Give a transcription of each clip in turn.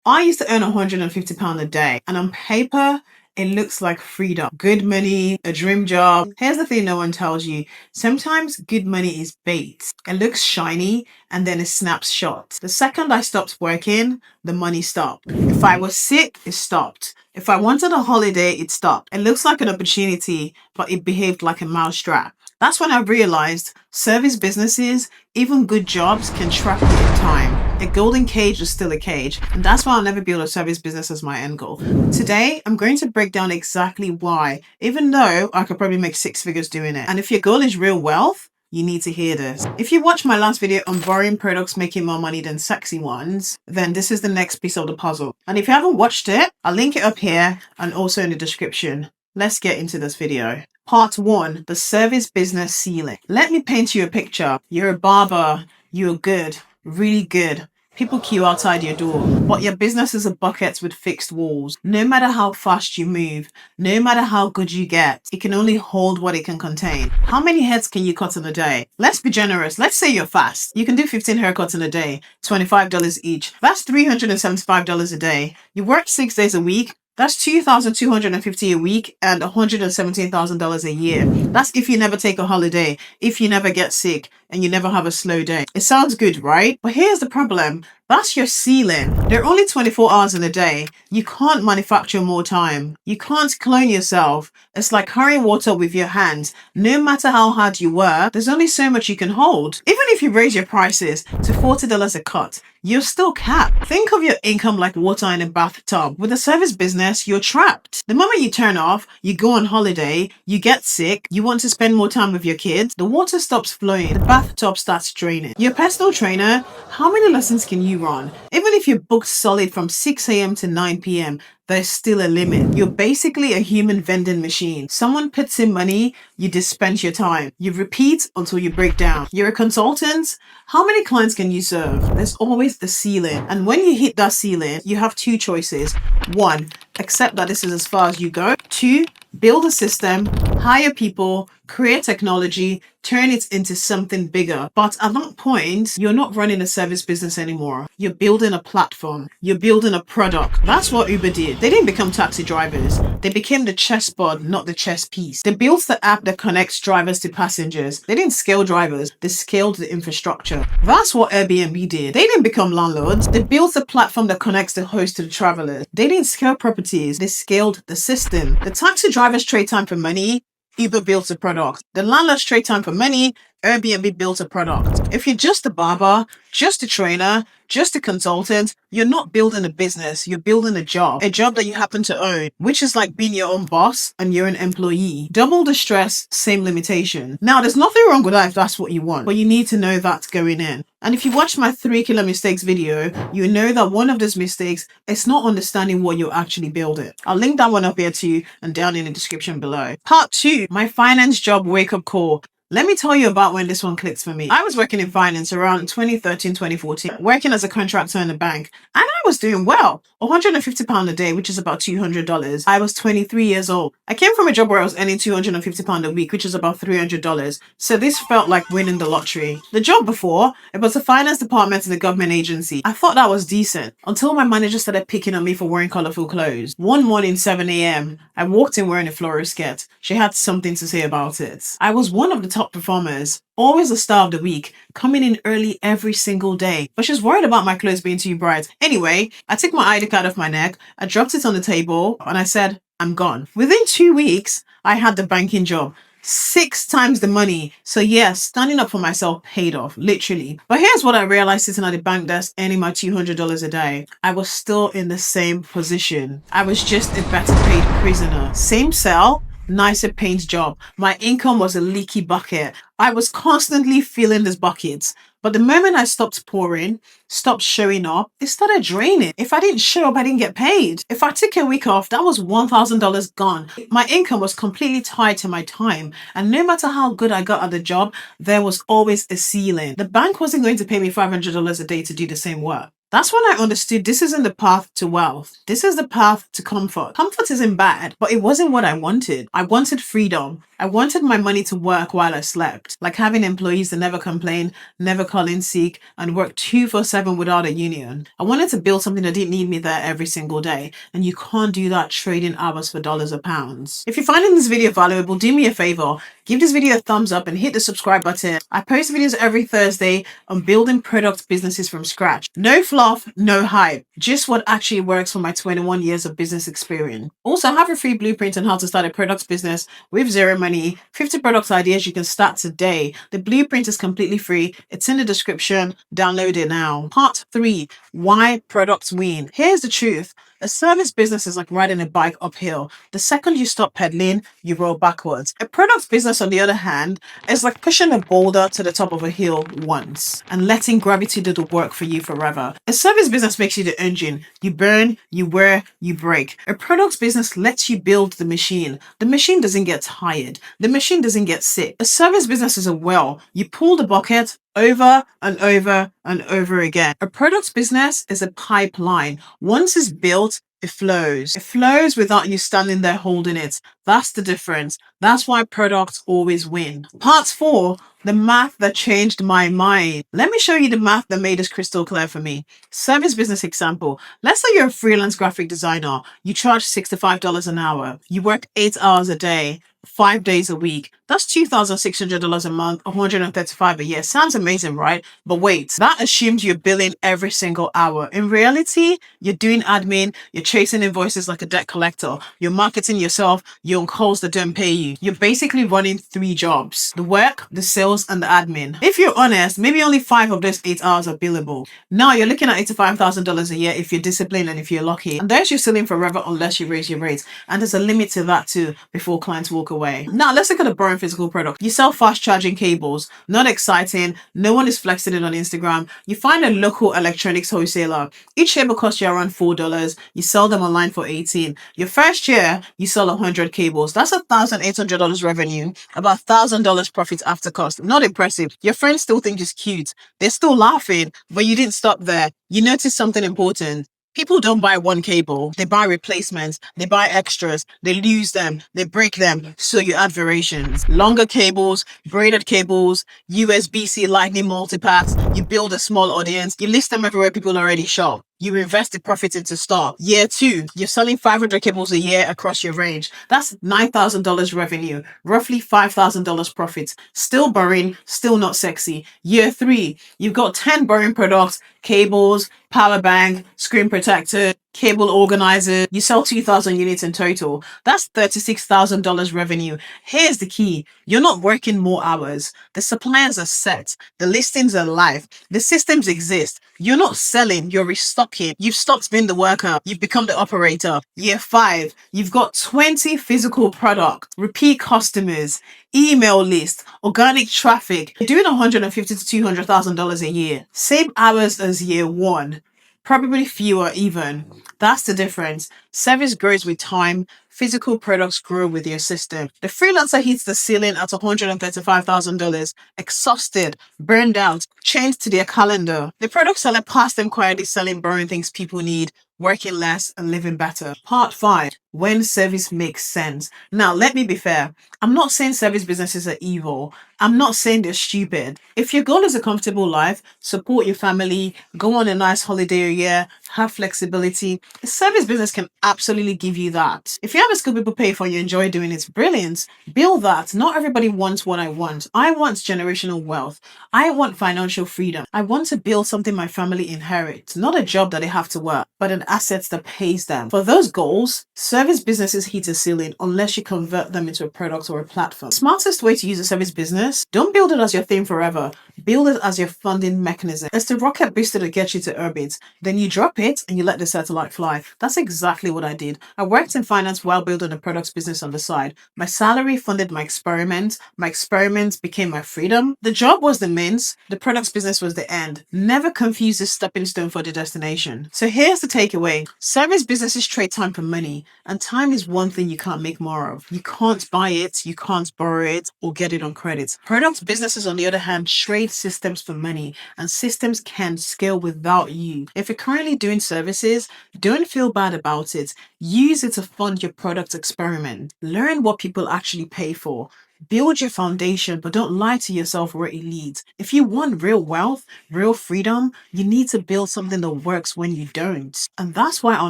I used to earn £150 a day, and on paper, it looks like freedom, good money, a dream job. Here's the thing no one tells you. Sometimes good money is bait. It looks shiny and then it snaps shut. The second I stopped working, the money stopped. If I was sick, it stopped. If I wanted a holiday, it stopped. It looks like an opportunity, but it behaved like a mousetrap. That's when I realized service businesses, even good jobs, can trap you in time. A golden cage is still a cage, and that's why I'll never build a service business as my end goal. Today, I'm going to break down exactly why, even though I could probably make 6 figures doing it. And if your goal is real wealth, you need to hear this. If you watched my last video on boring products making more money than sexy ones, then this is the next piece of the puzzle. And if you haven't watched it, I'll link it up here and also in the description. Let's get into this video. Part 1, the service business ceiling. Let me paint you a picture. You're a barber, you're good, really good. People queue outside your door, but your business is a bucket with fixed walls. No matter how fast you move, no matter how good you get, it can only hold what it can contain. How many heads can you cut in a day? Let's be generous. Let's say you're fast. You can do 15 haircuts in a day, $25 each. That's $375 a day. You work 6 days a week. That's $2,250 a week and $117,000 a year. That's if you never take a holiday, if you never get sick, and you never have a slow day. It sounds good, right? But here's the problem. That's your ceiling. There are only 24 hours in a day. You can't manufacture more time. You can't clone yourself. It's like carrying water with your hands. No matter how hard you work, there's only so much you can hold. Even if you raise your prices to $40 a cut, you're still capped. Think of your income like water in a bathtub. With a service business, you're trapped. The moment you turn off, you go on holiday, you get sick, you want to spend more time with your kids, the water stops flowing, the bathtub starts draining. Your personal trainer, how many lessons can you run? Even if you're booked solid from 6 a.m. to 9 p.m., there's still a limit. You're basically a human vending machine. Someone puts in money, you dispense your time. You repeat until you break down. You're a consultant. How many clients can you serve? There's always the ceiling. And when you hit that ceiling, you have 2 choices. 1, accept that this is as far as you go. 2, build a system, hire people, create technology, turn it into something bigger. But at that point, you're not running a service business anymore. You're building a platform. You're building a product. That's what Uber did. They didn't become taxi drivers. They became the chessboard, not the chess piece. They built the app that connects drivers to passengers. They didn't scale drivers. They scaled the infrastructure. That's what Airbnb did. They didn't become landlords. They built a platform that connects the host to the travelers. They didn't scale properties. They scaled the system. The taxi drivers trade time for money. Uber built a product. The landlords trade time for money. Airbnb built a product. If you're just a barber, just a trainer, just a consultant, you're not building a business, you're building a job that you happen to own, which is like being your own boss and you're an employee. Double the stress, same limitation. Now, there's nothing wrong with that if that's what you want, but you need to know that going in. And if you watch my 3 killer mistakes video, you know that one of those mistakes is not understanding what you're actually building. I'll link that one up here too and down in the description below. Part 2, my finance job wake-up call. Let me tell you about when this one clicked for me. I was working in finance around 2013, 2014, working as a contractor in a bank, and I was doing well. £150 a day, which is about $200. I was 23 years old. I came from a job where I was earning £250 a week, which is about $300. So this felt like winning the lottery. The job before, it was a finance department in a government agency. I thought that was decent until my manager started picking on me for wearing colorful clothes. One morning, 7 a.m., I walked in wearing a floral skirt. She had something to say about it. I was one of the top performers, always the star of the week, coming in early every single day. But she was worried about my clothes being too bright. Anyway, I took my ID card off my neck, I dropped it on the table, and I said, I'm gone. Within 2 weeks, I had the banking job. 6 times the money. So yes, standing up for myself paid off, literally. But here's what I realized sitting at the bank desk earning my $200 a day. I was still in the same position. I was just a better paid prisoner. Same cell, nicer paint job. My income was a leaky bucket. I was constantly filling these buckets. But the moment I stopped pouring, stopped showing up, it started draining. If I didn't show up, I didn't get paid. If I took a week off, that was $1,000 gone. My income was completely tied to my time. And no matter how good I got at the job, there was always a ceiling. The bank wasn't going to pay me $500 a day to do the same work. That's when I understood this isn't the path to wealth. This is the path to comfort. Comfort isn't bad, but it wasn't what I wanted. I wanted freedom. I wanted my money to work while I slept, like having employees that never complain, never call in sick, and work 2/7 without a union. I wanted to build something that didn't need me there every single day, and you can't do that trading hours for dollars or pounds. If you're finding this video valuable, do me a favor, give this video a thumbs up and hit the subscribe button. I post videos every Thursday on building product businesses from scratch. No fluff, no hype, just what actually works for my 21 years of business experience. Also, I have a free blueprint on how to start a product business with zero money, 50 product ideas you can start today. The blueprint is completely free. It's in the description. Download it now. Part 3, why products win. Here's the truth. A service business is like riding a bike uphill. The second you stop pedaling, you roll backwards. A product business, on the other hand, is like pushing a boulder to the top of a hill once and letting gravity do the work for you forever. A service business makes you the engine. You burn, you wear, you break. A product business lets you build the machine. The machine doesn't get tired. The machine doesn't get sick. A service business is a well. You pull the bucket over and over and over again. A product business is a pipeline. Once it's built, it flows. It flows without you standing there holding it. That's the difference. That's why products always win. Part 4, the math that changed my mind. Let me show you the math that made this crystal clear for me. Service business example. Let's say you're a freelance graphic designer. You charge $65 an hour. You work 8 hours a day, 5 days a week. That's $2,600 a month, $135 a year. Sounds amazing, right? But wait, that assumes you're billing every single hour. In reality, you're doing admin, you're chasing invoices like a debt collector, you're marketing yourself, you're on calls that don't pay you. You're basically running 3 jobs: the work, the sales, and the admin. If you're honest, maybe only 5 of those 8 hours are billable. Now you're looking at $85,000 a year if you're disciplined and if you're lucky. And there's your ceiling forever unless you raise your rates. And there's a limit to that too before clients walk away. Now let's look at a boring physical product. You sell fast charging cables. Not exciting. No one is flexing it on Instagram. You find a local electronics wholesaler. Each cable costs you around $4. You sell them online for $18. Your first year, you sell 100 cables. That's $1,800 revenue, about $1,000 profit after cost. Not impressive. Your friends still think it's cute. They're still laughing, but you didn't stop there. You noticed something important. People don't buy one cable. They buy replacements. They buy extras. They lose them. They break them. So you add variations. Longer cables, braided cables, USB-C lightning multipaths. You build a small audience. You list them everywhere people already shop. You invest the profit into stock. Year 2, you're selling 500 cables a year across your range. That's $9,000 revenue, roughly $5,000 profit. Still boring, still not sexy. Year 3, you've got 10 boring products, cables, power bank, screen protector, cable organizer. You sell 2,000 units in total. That's $36,000 revenue. Here's the key. You're not working more hours. The suppliers are set. The listings are live. The systems exist. You're not selling, you're restocking. You've stopped being the worker. You've become the operator. Year 5, you've got 20 physical products, repeat customers, email list, organic traffic. You're doing $150,000 to $200,000 a year. Same hours as year 1. Probably fewer even. That's the difference. Service grows with time. Physical products grow with your system. The freelancer hits the ceiling at $135,000, exhausted, burned out, chained to their calendar. The product seller passed them quietly selling boring things people need, working less and living better. Part 5, when service makes sense. Now, let me be fair. I'm not saying service businesses are evil. I'm not saying they're stupid. If your goal is a comfortable life, support your family, go on a nice holiday a year, have flexibility, a service business can absolutely give you that. If you have a skill people pay for, you enjoy doing it, brilliant. Build that. Not everybody wants what I want. I want generational wealth. I want financial freedom. I want to build something my family inherits, not a job that they have to work, but an asset that pays them. For those goals, service businesses hit a ceiling unless you convert them into a product or a platform. The smartest way to use a service business, don't build it as your thing forever. Build it as your funding mechanism. It's the rocket booster that gets you to orbit. Then you drop it and you let the satellite fly. That's exactly what I did. I worked in finance while building a products business on the side. My salary funded my experiments. My experiments became my freedom. The job was the means. The products business was the end. Never confuse the stepping stone for the destination. So here's the takeaway. Service businesses trade time for money, and time is one thing you can't make more of. You can't buy it, you can't borrow it, or get it on credit. Product businesses, on the other hand, trade systems for money, and systems can scale without you. If you're currently doing services, don't feel bad about it. Use it to fund your product experiment. Learn what people actually pay for. Build your foundation, but don't lie to yourself where it leads. If you want real wealth, real freedom, you need to build something that works when you don't. And that's why I'll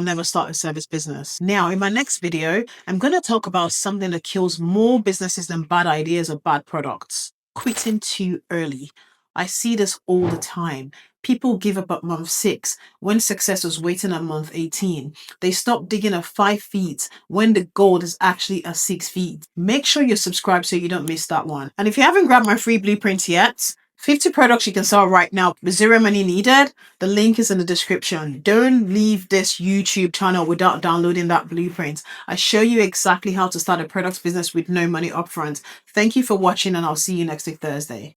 never start a service business. Now, in my next video, I'm going to talk about something that kills more businesses than bad ideas or bad products. Quitting too early. I see this all the time. People give up at month 6 when success was waiting at month 18. They stop digging at 5 feet when the gold is actually at 6 feet. Make sure you're subscribed so you don't miss that one. And if you haven't grabbed my free blueprint yet, 50 products you can sell right now with zero money needed. The link is in the description. Don't leave this YouTube channel without downloading that blueprint. I show you exactly how to start a product business with no money upfront. Thank you for watching, and I'll see you next week Thursday.